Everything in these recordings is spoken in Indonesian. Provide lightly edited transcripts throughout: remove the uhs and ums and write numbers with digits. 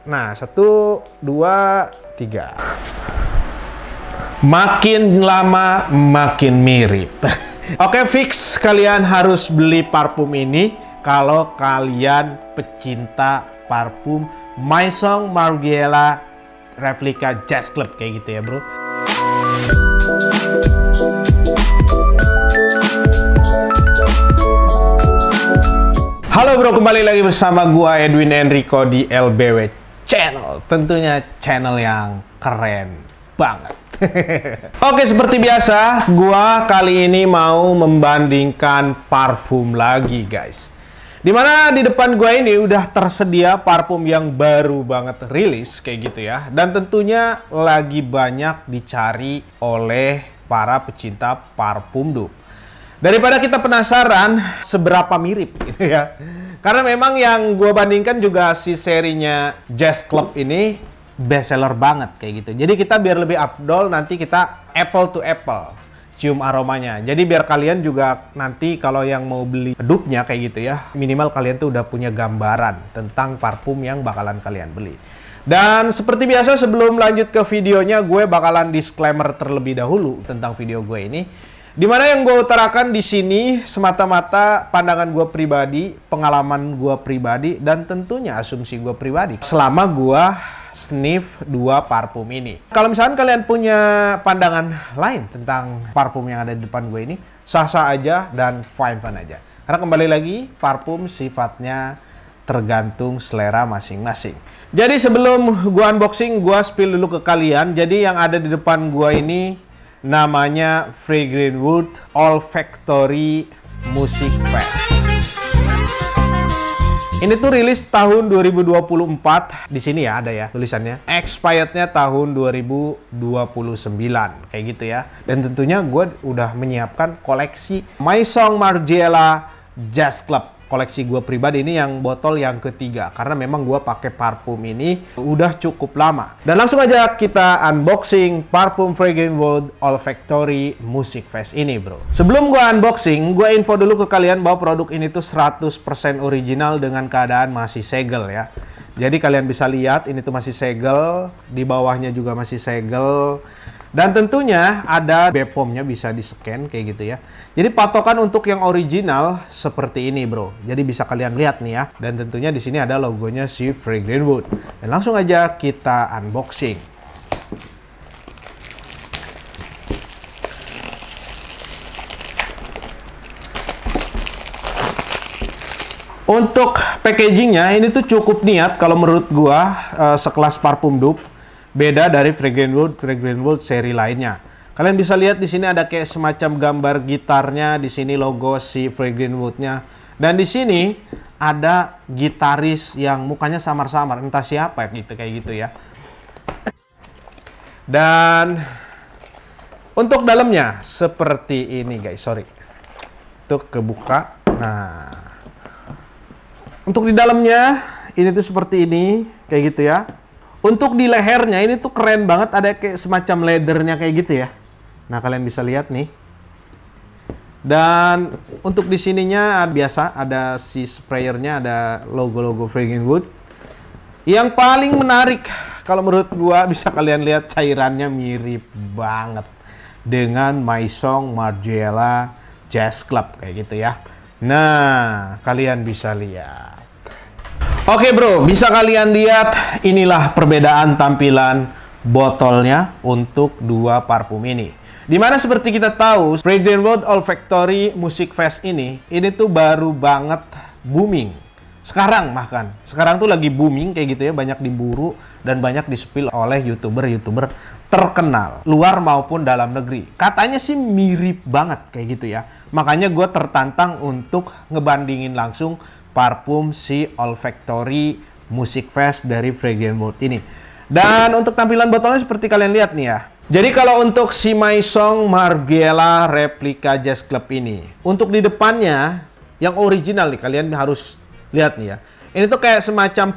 Nah, 1, 2, 3. Makin lama makin mirip. Oke, fix kalian harus beli parfum ini kalau kalian pecinta parfum Maison Margiela Replica Jazz Club kayak gitu ya, bro. Halo bro, kembali lagi bersama gua Edwin Enrico di LBW Channel. Tentunya channel yang keren banget. Oke, seperti biasa, gua kali ini mau membandingkan parfum lagi, guys. Dimana di depan gua ini udah tersedia parfum yang baru banget rilis kayak gitu ya. Dan tentunya lagi banyak dicari oleh para pecinta parfum dupe. Daripada kita penasaran seberapa mirip gitu ya. Karena memang yang gue bandingkan juga si serinya Jazz Club ini best seller banget kayak gitu. Jadi kita biar lebih afdol nanti kita apple to apple cium aromanya. Jadi biar kalian juga nanti kalau yang mau beli dupe-nya kayak gitu ya, minimal kalian tuh udah punya gambaran tentang parfum yang bakalan kalian beli. Dan seperti biasa sebelum lanjut ke videonya, gue bakalan disclaimer terlebih dahulu tentang video gue ini. Dimana yang gue utarakan di sini semata-mata pandangan gue pribadi, pengalaman gue pribadi, dan tentunya asumsi gue pribadi selama gue sniff 2 parfum ini. Kalau misalkan kalian punya pandangan lain tentang parfum yang ada di depan gue ini, sah-sah aja dan fine-fine aja. Karena kembali lagi, parfum sifatnya tergantung selera masing-masing. Jadi sebelum gue unboxing, gue spill dulu ke kalian. Jadi yang ada di depan gue ini namanya Fragrant Wood Olfactory Music Fest. Ini tuh rilis tahun 2024. Di sini ya ada ya tulisannya. Expirednya tahun 2029 kayak gitu ya. Dan tentunya gue udah menyiapkan koleksi Maison Margiela Jazz Club. Koleksi gue pribadi ini yang botol yang ketiga, karena memang gue pakai parfum ini udah cukup lama. Dan langsung aja kita unboxing parfum Fragrant Wood Olfactory Music Fest ini, bro. Sebelum gue unboxing, gue info dulu ke kalian bahwa produk ini tuh 100% original dengan keadaan masih segel ya. Jadi kalian bisa lihat ini tuh masih segel, di bawahnya juga masih segel. Dan tentunya ada BPOM-nya bisa di-scan kayak gitu ya. Jadi patokan untuk yang original seperti ini, bro. Jadi bisa kalian lihat nih ya. Dan tentunya di sini ada logonya si Fragrant Wood. Dan langsung aja kita unboxing. Untuk packagingnya ini tuh cukup niat kalau menurut gua, sekelas parfum dupe. Beda dari Fragrant Wood seri lainnya. Kalian bisa lihat di sini ada kayak semacam gambar gitarnya, di sini logo si Fragrant Wood-nya. Dan di sini ada gitaris yang mukanya samar-samar, entah siapa gitu kayak gitu ya. Dan untuk dalamnya seperti ini, guys. Sorry. Itu kebuka. Nah. Untuk di dalamnya ini tuh seperti ini, kayak gitu ya. Untuk di lehernya ini tuh keren banget, ada kayak semacam leathernya kayak gitu ya. Nah, kalian bisa lihat nih. Dan untuk di sininya biasa ada si sprayernya, ada logo-logo Fragrant Wood. Yang paling menarik kalau menurut gua, bisa kalian lihat cairannya mirip banget dengan Maison Margiela Jazz Club kayak gitu ya. Nah, kalian bisa lihat. Oke bro, bisa kalian lihat inilah perbedaan tampilan botolnya untuk 2 parfum ini. Dimana seperti kita tahu, Fragrant Wood Olfactory Music Fest ini tuh baru banget booming. Sekarang bahkan, sekarang tuh lagi booming kayak gitu ya, banyak diburu dan banyak di-spill oleh YouTuber terkenal, luar maupun dalam negeri. Katanya sih mirip banget kayak gitu ya. Makanya gue tertantang untuk ngebandingin langsung parfum si Olfactory Music Fest dari Fragrant Wood ini. Dan untuk tampilan botolnya seperti kalian lihat nih ya. Jadi kalau untuk si Maison Margiela Replica Jazz Club ini, untuk di depannya yang original nih, kalian harus lihat nih ya. Ini tuh kayak semacam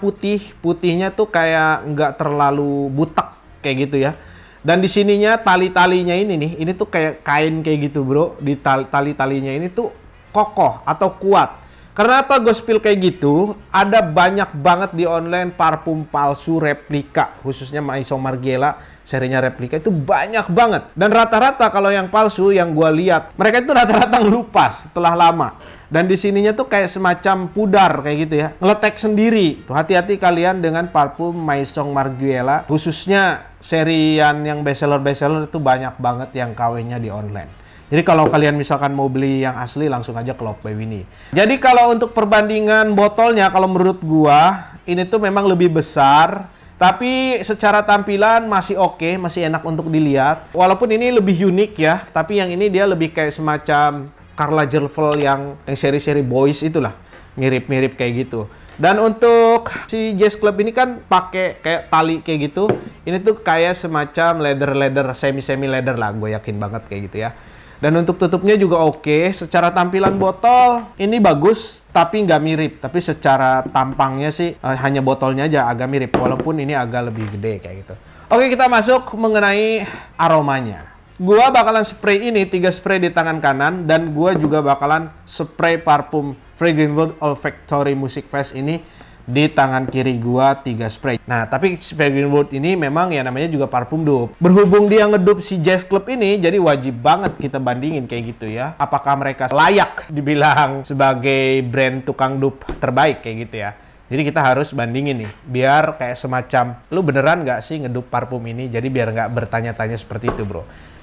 putihnya tuh kayak nggak terlalu butek kayak gitu ya. Dan di sininya tali-talinya ini tuh kayak kain kayak gitu, bro. Di tali-talinya ini tuh kokoh atau kuat. Karena apa gue spill kayak gitu? Ada banyak banget di online parfum palsu replika, khususnya Maison Margiela serinya replika itu banyak banget. Dan rata-rata kalau yang palsu yang gue lihat, mereka itu rata-rata ngelupas setelah lama. Dan di sininya tuh kayak semacam pudar kayak gitu ya, ngeletek sendiri. Tuh hati-hati kalian dengan parfum Maison Margiela, khususnya serian yang bestseller itu banyak banget yang KW-nya di online. Jadi kalau kalian misalkan mau beli yang asli, langsung aja ke Love by Winnie. Jadi kalau untuk perbandingan botolnya, kalau menurut gua ini tuh memang lebih besar, tapi secara tampilan masih oke, masih enak untuk dilihat. Walaupun ini lebih unik ya, tapi yang ini dia lebih kayak semacam Karl Lagerfeld yang seri-seri boys itulah, mirip-mirip kayak gitu. Dan untuk si Jazz Club ini kan pakai kayak tali kayak gitu. Ini tuh kayak semacam leather semi leather lah, gue yakin banget kayak gitu ya. Dan untuk tutupnya juga oke. Secara tampilan botol ini bagus, tapi nggak mirip. Tapi secara tampangnya sih hanya botolnya aja agak mirip, walaupun ini agak lebih gede kayak gitu. Oke, kita masuk mengenai aromanya. Gua bakalan spray ini 3 spray di tangan kanan, dan gua juga bakalan spray parfum Fragrance World Olfactory Music Fest ini di tangan kiri gua 3 spray. Nah, tapi Fragrance World ini memang ya namanya juga parfum dupe. Berhubung dia ngedupe si Jazz Club ini, jadi wajib banget kita bandingin kayak gitu ya. Apakah mereka layak dibilang sebagai brand tukang dupe terbaik kayak gitu ya. Jadi kita harus bandingin nih, biar kayak semacam, lu beneran nggak sih ngedupe parfum ini? Jadi biar nggak bertanya-tanya seperti itu, bro.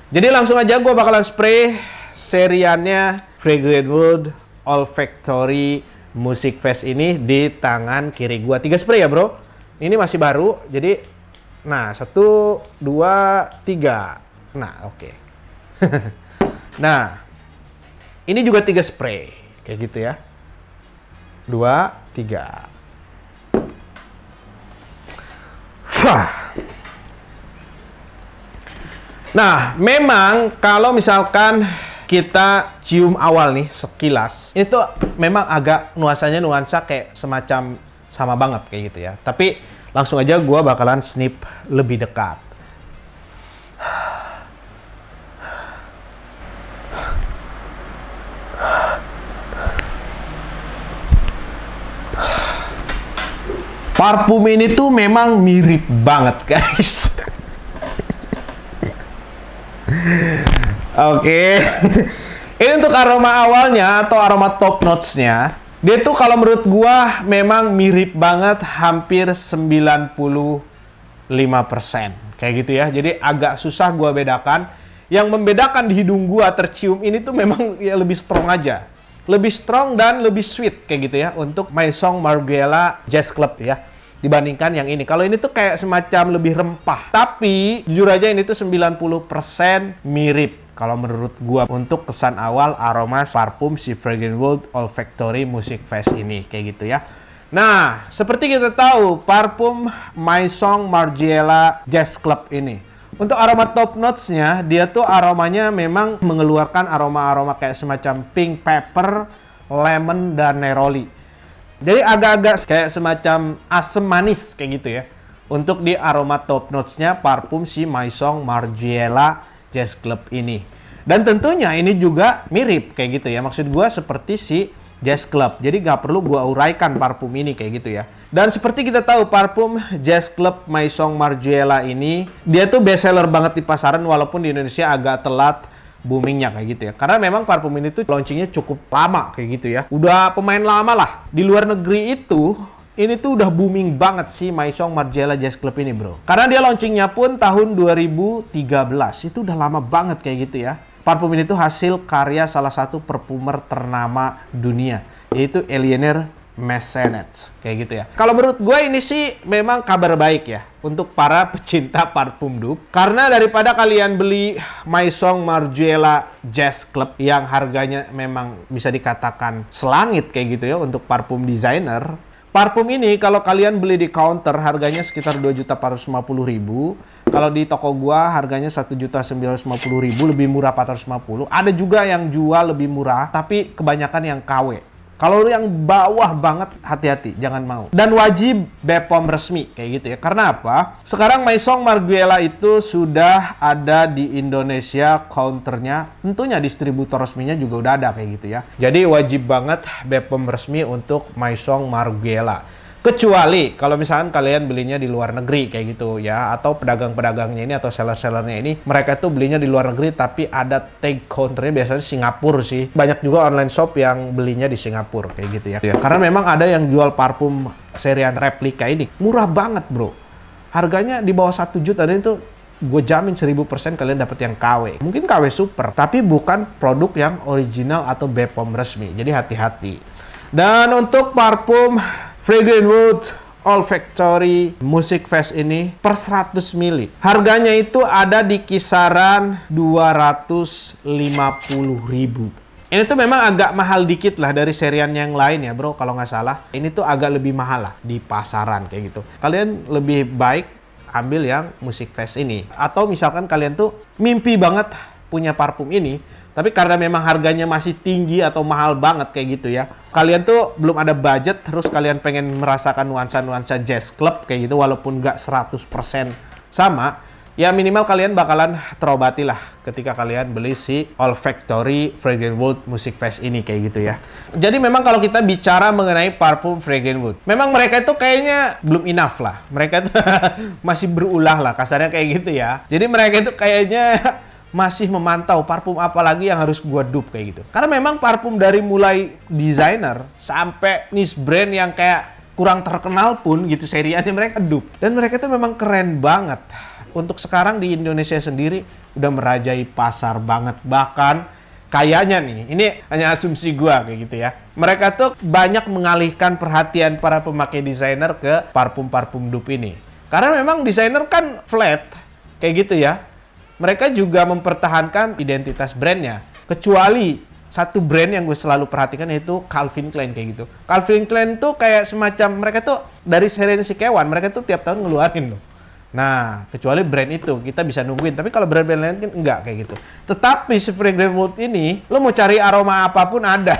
Jadi langsung aja gue bakalan spray seriannya Fragrance World Olfactory Music Fest ini di tangan kiri gue. 3 spray ya, bro. Ini masih baru, jadi nah 1, 2, 3. Nah, oke. Nah, ini juga 3 spray kayak gitu ya. 2, 3. Wah. Nah, memang kalau misalkan kita cium awal nih sekilas, itu memang agak nuansa kayak semacam sama banget kayak gitu ya. Tapi langsung aja gua bakalan sniff lebih dekat. Parfum ini tuh memang mirip banget, guys. Oke. Ini untuk aroma awalnya atau aroma top notes-nya. Dia tuh kalau menurut gua memang mirip banget, hampir 95%. Kayak gitu ya. Jadi agak susah gua bedakan. Yang membedakan di hidung gua tercium ini tuh memang ya lebih strong aja. Lebih strong dan lebih sweet kayak gitu ya untuk Maison Margiela Jazz Club ya, dibandingkan yang ini. Kalau ini tuh kayak semacam lebih rempah. Tapi jujur aja ini tuh 90% mirip kalau menurut gua untuk kesan awal aroma parfum si Fragrance World Olfactory Music Fest ini kayak gitu ya. Nah, seperti kita tahu parfum Maison Margiela Jazz Club ini, untuk aroma top notes-nya, dia tuh aromanya memang mengeluarkan aroma-aroma kayak semacam pink pepper, lemon, dan neroli. Jadi agak-agak kayak semacam asam manis kayak gitu ya. Untuk di aroma top notes-nya parfum si Maison Margiela Jazz Club ini. Dan tentunya ini juga mirip kayak gitu ya. Maksud gua seperti si Jazz Club. Jadi nggak perlu gua uraikan parfum ini kayak gitu ya. Dan seperti kita tahu parfum Jazz Club Maison Margiela ini, dia tuh best seller banget di pasaran walaupun di Indonesia agak telat boomingnya kayak gitu ya. Karena memang parfum ini tuh launchingnya cukup lama kayak gitu ya. Udah pemain lama lah. Di luar negeri itu, ini tuh udah booming banget sih Maison Margiela Jazz Club ini, bro. Karena dia launchingnya pun tahun 2013. Itu udah lama banget kayak gitu ya. Parfum ini tuh hasil karya salah satu perfumer ternama dunia, yaitu Eleanor Massenet kayak gitu ya. Kalau menurut gue ini sih memang kabar baik ya untuk para pecinta parfum dupe. Karena daripada kalian beli Maison Margiela Jazz Club yang harganya memang bisa dikatakan selangit kayak gitu ya untuk parfum designer. Parfum ini kalau kalian beli di counter harganya sekitar 2.450.000. Kalau di toko gua harganya 1.950.000, lebih murah 450. Ada juga yang jual lebih murah tapi kebanyakan yang KW. Kalau yang bawah banget, hati-hati, jangan mau. Dan wajib BPOM resmi, kayak gitu ya. Karena apa? Sekarang Maison Margiela itu sudah ada di Indonesia, counternya. Tentunya distributor resminya juga udah ada, kayak gitu ya. Jadi wajib banget BPOM resmi untuk Maison Margiela. Kecuali kalau misalkan kalian belinya di luar negeri kayak gitu ya, atau pedagang-pedagangnya ini atau seller-sellernya ini mereka tuh belinya di luar negeri tapi ada tag counternya biasanya Singapura sih. Banyak juga online shop yang belinya di Singapura kayak gitu ya. Karena memang ada yang jual parfum serian replika ini murah banget bro. Harganya di bawah 1 juta dan itu gue jamin 1000% kalian dapat yang KW. Mungkin KW super, tapi bukan produk yang original atau BPOM resmi. Jadi hati-hati. Dan untuk parfum Fragrant Wood Olfactory Music Fest ini per 100 ml. Harganya itu ada di kisaran 250.000. Ini tuh memang agak mahal dikit lah dari serian yang lain ya bro, kalau nggak salah. Ini tuh agak lebih mahal lah di pasaran kayak gitu. Kalian lebih baik ambil yang Music Fest ini. Atau misalkan kalian tuh mimpi banget punya parfum ini, tapi karena memang harganya masih tinggi atau mahal banget kayak gitu ya. Kalian tuh belum ada budget, terus kalian pengen merasakan nuansa-nuansa jazz club kayak gitu, walaupun nggak 100% sama, ya minimal kalian bakalan terobati lah ketika kalian beli si Olfactory Fragrant Wood Music Fest ini kayak gitu ya. Jadi memang kalau kita bicara mengenai parfum Fragrant Wood, memang mereka itu kayaknya belum enough lah. Mereka itu masih berulah lah, kasarnya kayak gitu ya. Jadi mereka itu kayaknya masih memantau parfum apa lagi yang harus gua dupe kayak gitu. Karena memang parfum dari mulai desainer sampai niche brand yang kayak kurang terkenal pun gitu seriannya mereka dupe. Dan mereka itu memang keren banget. Untuk sekarang di Indonesia sendiri udah merajai pasar banget. Bahkan kayaknya nih, ini hanya asumsi gua kayak gitu ya. Mereka tuh banyak mengalihkan perhatian para pemakai desainer ke parfum-parfum dupe ini. Karena memang desainer kan flat kayak gitu ya. Mereka juga mempertahankan identitas brandnya. Kecuali satu brand yang gue selalu perhatikan yaitu Calvin Klein kayak gitu. Calvin Klein tuh kayak semacam, mereka tuh dari seri si Kewan, mereka tuh tiap tahun ngeluarin loh. Nah, kecuali brand itu kita bisa nungguin. Tapi kalau brand-brand lain kan enggak kayak gitu. Tetapi si Fragrant Wood ini, lo mau cari aroma apapun ada.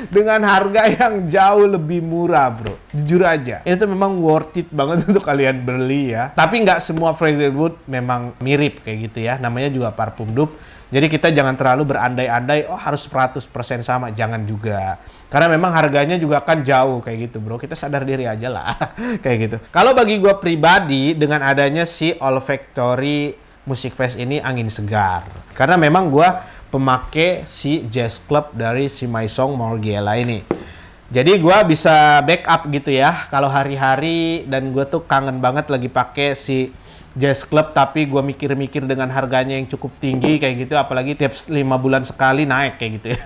Dengan harga yang jauh lebih murah bro, jujur aja itu memang worth it banget untuk kalian beli ya. Tapi nggak semua Fragrant Wood memang mirip kayak gitu ya, namanya juga parfum dupe. Jadi kita jangan terlalu berandai-andai oh harus 100% sama, jangan juga. Karena memang harganya juga kan jauh kayak gitu bro, kita sadar diri aja lah kayak gitu. Kalau bagi gue pribadi dengan adanya si Olfactory Music Fest ini angin segar, karena memang gue pemakai si jazz club dari si Maison Margiela ini. Jadi gue bisa backup gitu ya kalau hari-hari, dan gue tuh kangen banget lagi pakai si jazz club tapi gue mikir-mikir dengan harganya yang cukup tinggi kayak gitu, apalagi tiap 5 bulan sekali naik kayak gitu ya.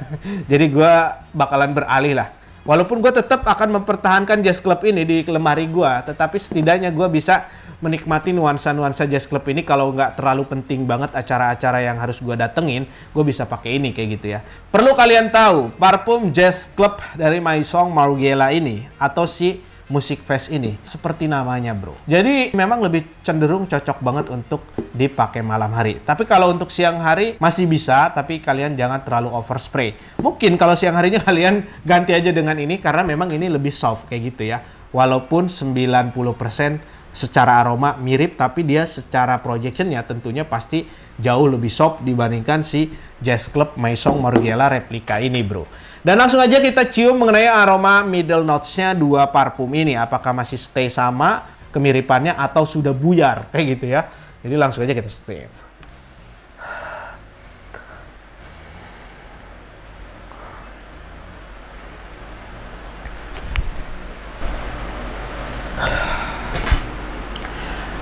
Jadi gue bakalan beralih lah. Walaupun gue tetap akan mempertahankan jazz club ini di lemari gue, tetapi setidaknya gue bisa menikmati nuansa-nuansa jazz club ini. Kalau nggak terlalu penting banget acara-acara yang harus gue datengin, gue bisa pakai ini kayak gitu ya. Perlu kalian tahu, parfum jazz club dari Maison Margiela ini atau si Music Fest ini seperti namanya bro. Jadi memang lebih cenderung cocok banget untuk dipakai malam hari. Tapi kalau untuk siang hari masih bisa, tapi kalian jangan terlalu overspray. Mungkin kalau siang harinya kalian ganti aja dengan ini karena memang ini lebih soft kayak gitu ya. Walaupun 90% secara aroma mirip, tapi dia secara projectionnya tentunya pasti jauh lebih soft dibandingkan si Jazz Club Maison Margiela replika ini bro. Dan langsung aja kita cium mengenai aroma middle notes-nya dua parfum ini. Apakah masih stay sama kemiripannya atau sudah buyar kayak gitu ya. Jadi langsung aja kita sniff.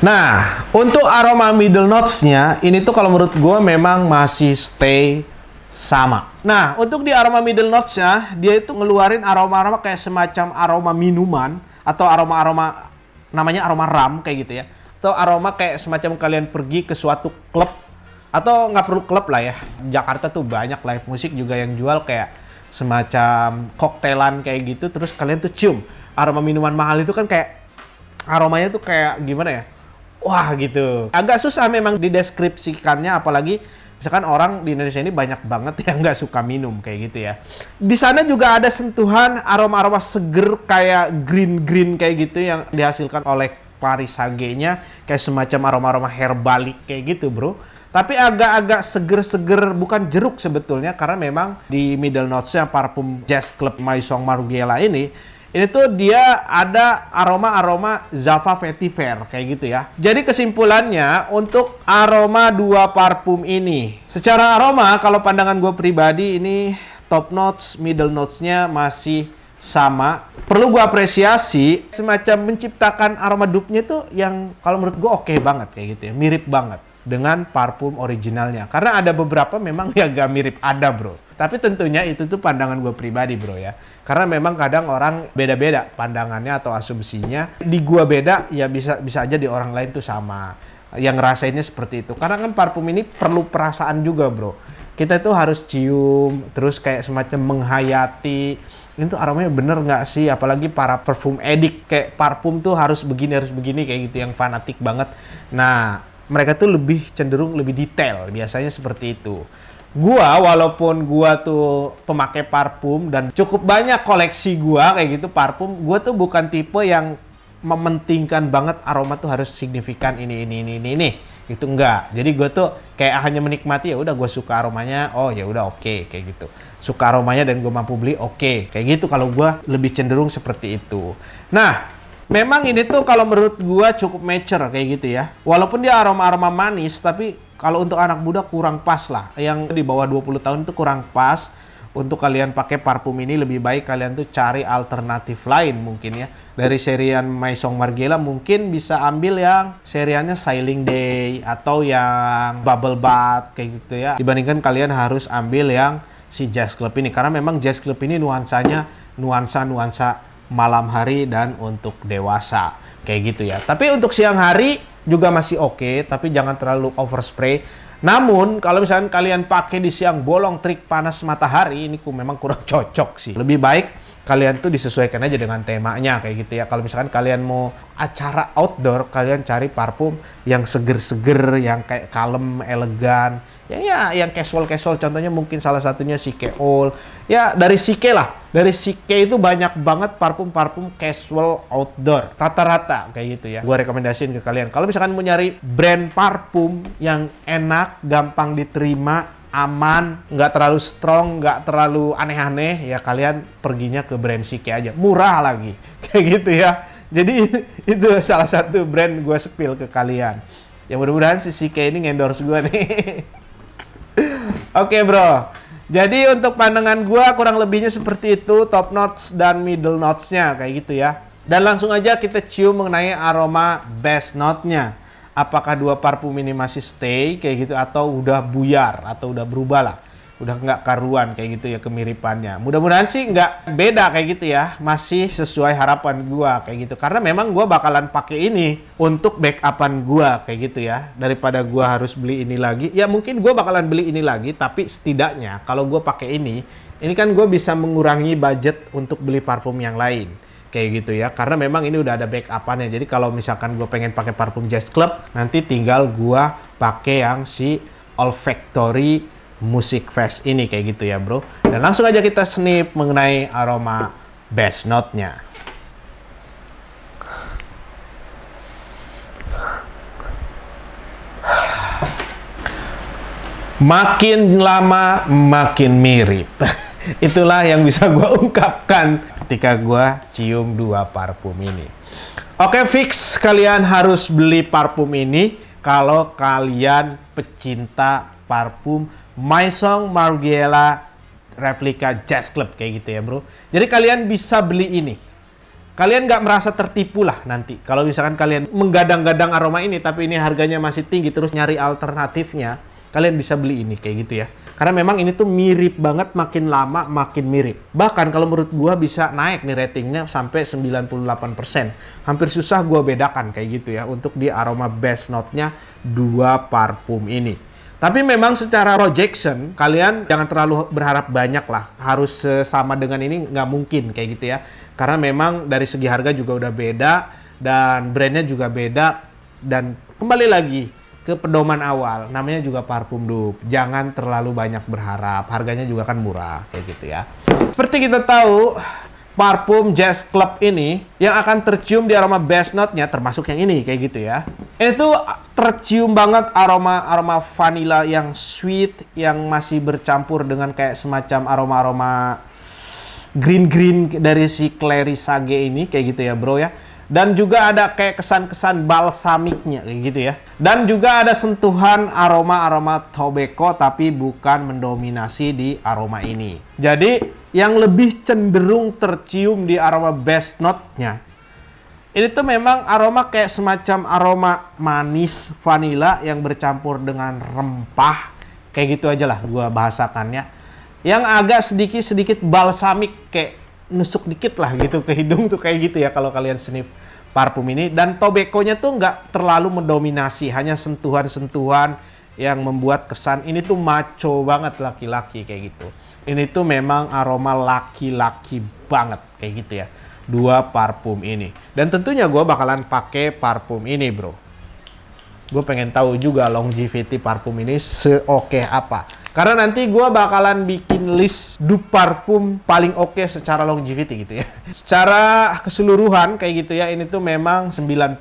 Nah, untuk aroma middle notes-nya, ini tuh kalau menurut gue memang masih stay sama. Nah, untuk di aroma middle notes-nya, dia itu ngeluarin aroma-aroma kayak semacam aroma minuman, atau aroma-aroma, namanya aroma rum kayak gitu ya. Atau aroma kayak semacam kalian pergi ke suatu klub, atau nggak perlu klub lah ya. Jakarta tuh banyak live musik juga yang jual kayak semacam koktailan kayak gitu, terus kalian tuh cium. Aroma minuman mahal itu kan kayak, aromanya tuh kayak gimana ya? Wah gitu. Agak susah memang dideskripsikannya, apalagi Misalkan orang di Indonesia ini banyak banget yang nggak suka minum kayak gitu ya. Di sana juga ada sentuhan aroma-aroma seger kayak green-green kayak gitu yang dihasilkan oleh Paris Sage-nya, kayak semacam aroma-aroma herbalik kayak gitu, bro. Tapi agak-agak seger-seger, bukan jeruk sebetulnya, karena memang di middle notes-nya parfum Jazz Club Maison Margiela ini tuh dia ada aroma-aroma Java Vetiver kayak gitu ya. Jadi kesimpulannya untuk aroma dua parfum ini, secara aroma kalau pandangan gue pribadi ini top notes, middle notes-nya masih sama. Perlu gue apresiasi semacam menciptakan aroma dupe-nya tuh yang kalau menurut gue oke banget kayak gitu ya, mirip banget dengan parfum originalnya. Karena ada beberapa memang yang gak mirip ada, bro. Tapi tentunya itu tuh pandangan gue pribadi, bro ya. Karena memang kadang orang beda-beda pandangannya atau asumsinya. Di gua beda, ya bisa aja di orang lain tuh sama. Yang ngerasainnya seperti itu. Karena kan parfum ini perlu perasaan juga, bro. Kita tuh harus cium, terus kayak semacam menghayati. Ini tuh aromanya bener nggak sih? Apalagi para parfum edik. Kayak parfum tuh harus begini, kayak gitu. Yang fanatik banget. Nah, mereka tuh lebih cenderung lebih detail. Biasanya seperti itu. Walaupun gua tuh pemakai parfum dan cukup banyak koleksi gua kayak gitu parfum, gua tuh bukan tipe yang mementingkan banget aroma tuh harus signifikan ini. Itu enggak. Jadi gua tuh kayak hanya menikmati, ya udah gua suka aromanya, oh ya udah oke, kayak gitu. Suka aromanya dan gua mampu beli, oke. Kayak gitu kalau gua lebih cenderung seperti itu. Nah, memang ini tuh kalau menurut gua cukup mature kayak gitu ya. Walaupun dia aroma-aroma manis, tapi kalau untuk anak muda kurang pas lah. Yang di bawah 20 tahun itu kurang pas. Untuk kalian pakai parfum ini lebih baik kalian tuh cari alternatif lain mungkin ya. Dari serian Maison Margiela mungkin bisa ambil yang seriannya Sailing Day atau yang Bubble Bath kayak gitu ya. Dibandingkan kalian harus ambil yang si Jazz Club ini. Karena memang Jazz Club ini nuansanya nuansa malam hari dan untuk dewasa kayak gitu ya. Tapi untuk siang hari juga masih oke, tapi jangan terlalu overspray. Namun kalau misalkan kalian pakai di siang bolong terik panas matahari, ini memang kurang cocok sih. Lebih baik kalian tuh disesuaikan aja dengan temanya kayak gitu ya. Kalau misalkan kalian mau acara outdoor, kalian cari parfum yang seger-seger, yang kayak kalem, elegan. Yang casual-casual, contohnya mungkin salah satunya Sike All. Ya, dari Sike lah. Dari Sike itu banyak banget parfum-parfum casual outdoor. Rata-rata kayak gitu ya. Gue rekomendasiin ke kalian. Kalau misalkan mau nyari brand parfum yang enak, gampang diterima, aman, nggak terlalu strong, nggak terlalu aneh-aneh, ya kalian perginya ke brand Sike aja. Murah lagi. Kayak gitu ya. Jadi itu salah satu brand gue spill ke kalian. Ya mudah-mudahan si Sike ini ngendorse gue nih. Oke, bro. Jadi untuk pandangan gua kurang lebihnya seperti itu, top notes dan middle notes-nya kayak gitu ya. Dan langsung aja kita cium mengenai aroma best note-nya. Apakah dua parfum ini masih stay kayak gitu atau udah buyar atau udah berubah lah. Udah nggak karuan kayak gitu ya kemiripannya. Mudah-mudahan sih nggak beda kayak gitu ya. Masih sesuai harapan gua kayak gitu. Karena memang gua bakalan pakai ini untuk backupan gua kayak gitu ya. Daripada gua harus beli ini lagi. Ya mungkin gua bakalan beli ini lagi. Tapi setidaknya kalau gua pakai ini kan gua bisa mengurangi budget untuk beli parfum yang lain. Kayak gitu ya. Karena memang ini udah ada backupannya. Jadi kalau misalkan gua pengen pakai parfum Jazz Club, nanti tinggal gua pakai yang si Olfactory Music Fest ini kayak gitu ya, bro. Dan langsung aja kita sniff mengenai aroma best note-nya. Makin lama makin mirip. Itulah yang bisa gue ungkapkan ketika gue cium dua parfum ini. Oke, fix kalian harus beli parfum ini kalau kalian pecinta parfum Maison Margiela replika Jazz Club kayak gitu ya, bro. Jadi kalian bisa beli ini. Kalian nggak merasa tertipu lah nanti. Kalau misalkan kalian menggadang-gadang aroma ini, tapi ini harganya masih tinggi, terus nyari alternatifnya, kalian bisa beli ini kayak gitu ya. Karena memang ini tuh mirip banget, makin lama makin mirip. Bahkan kalau menurut gua bisa naik nih ratingnya sampai 98%. Hampir susah gua bedakan kayak gitu ya untuk di aroma best note-nya dua parfum ini. Tapi memang secara projection, kalian jangan terlalu berharap banyak lah. Harus sama dengan ini, nggak mungkin kayak gitu ya. Karena memang dari segi harga juga udah beda, dan brandnya juga beda. Dan kembali lagi, ke pedoman awal, namanya juga parfum dupe. Jangan terlalu banyak berharap, harganya juga kan murah, kayak gitu ya. Seperti kita tahu, parfum Jazz Club ini yang akan tercium di aroma base note-nya, termasuk yang ini, kayak gitu ya. Ini tuh tercium banget aroma vanilla yang sweet, yang masih bercampur dengan kayak semacam aroma green dari si Clary Sage ini, kayak gitu ya bro ya. Dan juga ada kayak kesan-kesan balsamiknya kayak gitu ya. Dan juga ada sentuhan aroma tobacco tapi bukan mendominasi di aroma ini. Jadi yang lebih cenderung tercium di aroma base note-nya ini tuh memang aroma kayak semacam aroma manis vanilla yang bercampur dengan rempah. Kayak gitu aja lah gua bahasakannya. Yang agak sedikit balsamik, kayak nusuk dikit lah gitu ke hidung tuh kayak gitu ya kalau kalian sniff parfum ini. Dan tobacco-nya tuh nggak terlalu mendominasi, hanya sentuhan-sentuhan yang membuat kesan ini tuh macho banget laki-laki kayak gitu. Ini tuh memang aroma laki-laki banget kayak gitu ya, dua parfum ini. Dan tentunya gue bakalan pakai parfum ini bro. Gue pengen tahu juga longevity parfum ini seoke apa. Karena nanti gue bakalan bikin list dupe parfum paling oke secara longevity gitu ya. Secara keseluruhan kayak gitu ya, ini tuh memang 95%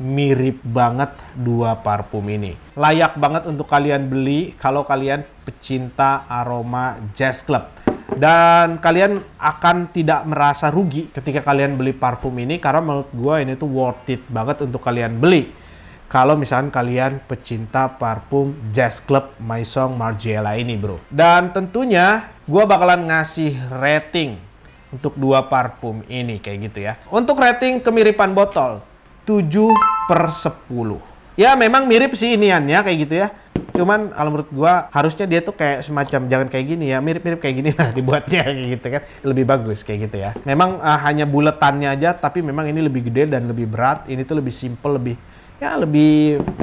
mirip banget dua parfum ini. Layak banget untuk kalian beli kalau kalian pecinta aroma Jazz Club. Dan kalian akan tidak merasa rugi ketika kalian beli parfum ini, karena menurut gue ini tuh worth it banget untuk kalian beli. Kalau misalkan kalian pecinta parfum Jazz Club Maison Margiela ini bro. Dan tentunya gue bakalan ngasih rating untuk dua parfum ini kayak gitu ya. Untuk rating kemiripan botol 7/10. Ya memang mirip sih iniannya kayak gitu ya. Cuman kalau menurut gue harusnya dia tuh kayak semacam, jangan kayak gini ya, mirip-mirip kayak gini lah dibuatnya kayak gitu kan. Lebih bagus kayak gitu ya. Memang hanya buletannya aja, tapi memang ini lebih gede dan lebih berat. Ini tuh lebih simple, lebih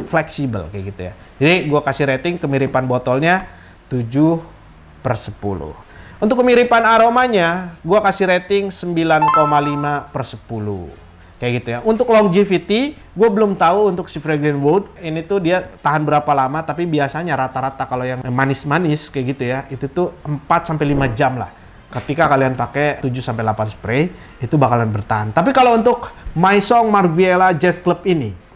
fleksibel kayak gitu ya. Jadi gue kasih rating kemiripan botolnya 7/10. Untuk kemiripan aromanya gue kasih rating 9,5/10 kayak gitu ya. Untuk longevity gue belum tahu untuk si Fragrant Wood ini tuh dia tahan berapa lama, tapi biasanya rata-rata kalau yang manis-manis kayak gitu ya, itu tuh 4-5 jam lah. Ketika kalian pakai 7-8 spray itu bakalan bertahan. Tapi kalau untuk Maison Margiela Jazz Club ini,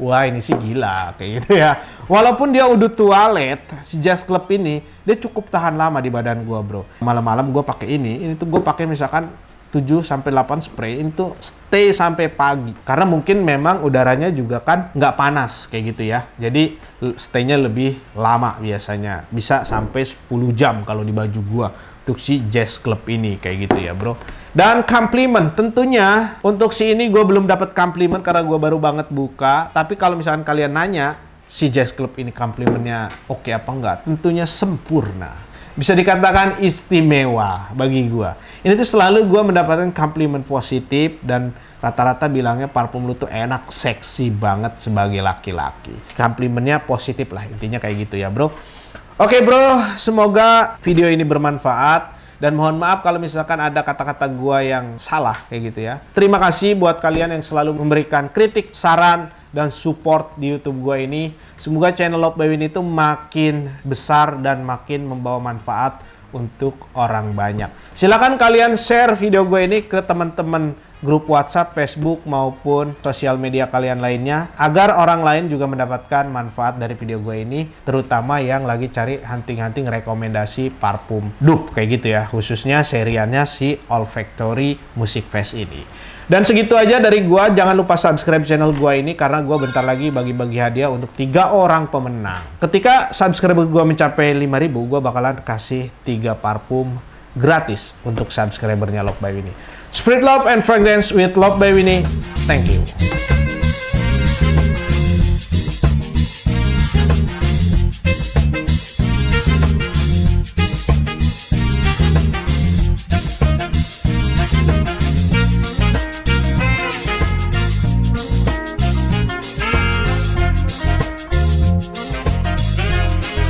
wah ini sih gila kayak gitu ya. Walaupun dia udah tualet, si Jazz Club ini dia cukup tahan lama di badan gua bro. Malam-malam gua pakai ini tuh gua pakai misalkan 7-8 spray, ini tuh stay sampai pagi. Karena mungkin memang udaranya juga kan nggak panas kayak gitu ya. Jadi stay-nya lebih lama biasanya. Bisa sampai 10 jam kalau di baju gua untuk si Jazz Club ini kayak gitu ya bro. Dan compliment tentunya untuk si ini gue belum dapat compliment karena gue baru banget buka. Tapi kalau misalkan kalian nanya si Jazz Club ini complimentnya oke apa enggak, tentunya sempurna. Bisa dikatakan istimewa bagi gue. Ini tuh selalu gue mendapatkan compliment positif dan rata-rata bilangnya parfum lu tuh enak, seksi banget sebagai laki-laki. Complimentnya positif lah intinya kayak gitu ya bro. Oke bro, semoga video ini bermanfaat. Dan mohon maaf kalau misalkan ada kata-kata gua yang salah kayak gitu ya. Terima kasih buat kalian yang selalu memberikan kritik, saran, dan support di YouTube gua ini. Semoga channel Loved by Winnie itu makin besar dan makin membawa manfaat untuk orang banyak. Silakan kalian share video gue ini ke teman-teman grup WhatsApp, Facebook, maupun sosial media kalian lainnya, agar orang lain juga mendapatkan manfaat dari video gue ini, terutama yang lagi cari hunting-hunting rekomendasi parfum dupe kayak gitu ya, khususnya seriannya si Olfactory Music Fest ini. Dan segitu aja dari gua. Jangan lupa subscribe channel gua ini karena gua bentar lagi bagi-bagi hadiah untuk 3 orang pemenang. Ketika subscriber gua mencapai 5.000, gua bakalan kasih 3 parfum gratis untuk subscribernya Loved by Winnie. Spread love and fragrance with Loved by Winnie. Thank you.